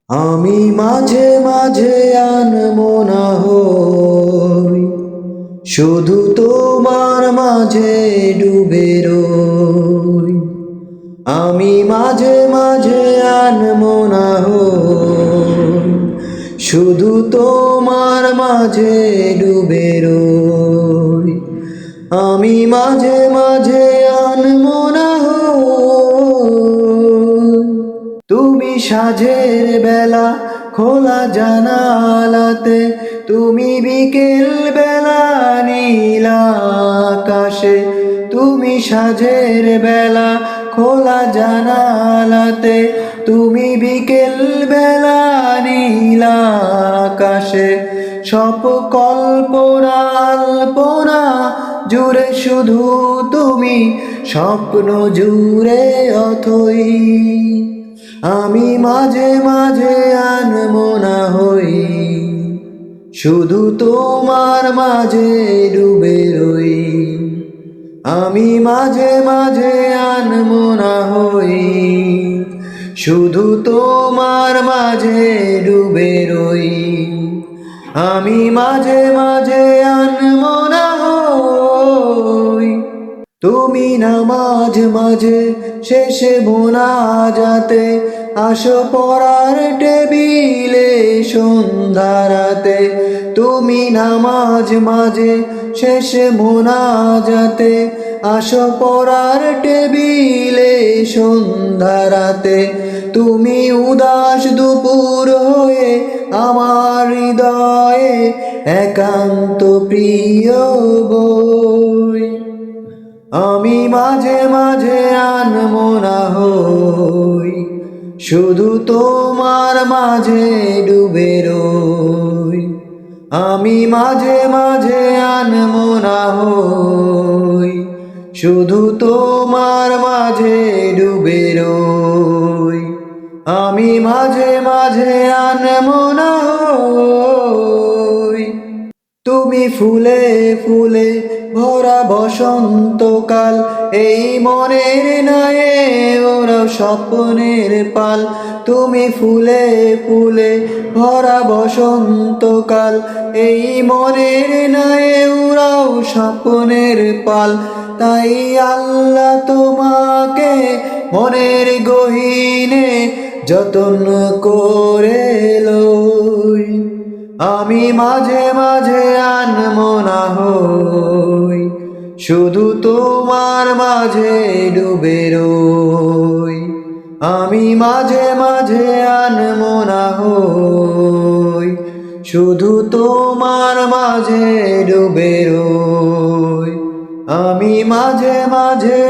আমি মাঝে মাঝে আনমনা হই, শুধু তোমার মাঝে ডুবে রই। আমি মাঝে মাঝে আনমনা হই, শুধু তোমার মাঝে ডুবে রই। আমি মাঝে মাঝে আনমনা হই। তুমি সাঁঝের বেলা খোলা জানালাতে, তুমি বিকেল বেলা নীল আকাশে। তুমি সাঁঝের বেলা খোলা জানালাতে, তুমি বিকেল বেলা নীল আকাশে। সব কল্পনা আলপনা জুড়ে শুধু তুমি, স্বপ্ন জুড়ে অথই। আমি মাঝে মাঝে আনমনা হই, শুধু তোমার মাঝে ডুবে রই। আমি মাঝে মাঝে আনমনা হই, শুধু তোমার মাঝে ডুবে রই। আমি মাঝে মাঝে আনমনা হই। তুমি নামাজ মাঝে শেষে মোনাজাতে আসো পড়ার টেবিলে সন্ধ্যারাতে। তুমি নামাজ মাঝে শেষে মোনাজাতে আসো পড়ার টেবিলে সন্ধ্যারাতে। তুমি উদাস দুপুর হয়ে আমার হৃদয়ে একান্ত প্রিয় বই। আমি মাঝে মাঝে আনমনা হই, শুধু তোমার মাঝে ডুবে রই। আমি মাঝে মাঝে আনমনা হই, শুধু তোমার মাঝে ডুবে রই। আমি মাঝে মাঝে আনমনা হই। তুমি ফুলে ফুলে ভরা বসন্তকাল, এই মনের নায়ে ওরাও স্বপ্নের পাল। তুমি ফুলে ফুলে ভরা বসন্তকাল, এই মনের নায়ে ওরাও স্বপ্নের পাল। তাই আল্লাহ তোমাকে মনের গহীনে যতন করে লই। আমি মাঝে মাঝে আনমনা হই, শুধু তোমার মাঝে ডুবে রই। আমি মাঝে মাঝে আনমনা হই, শুধু তোমার মাঝে ডুবে রই। আমি মাঝে মাঝে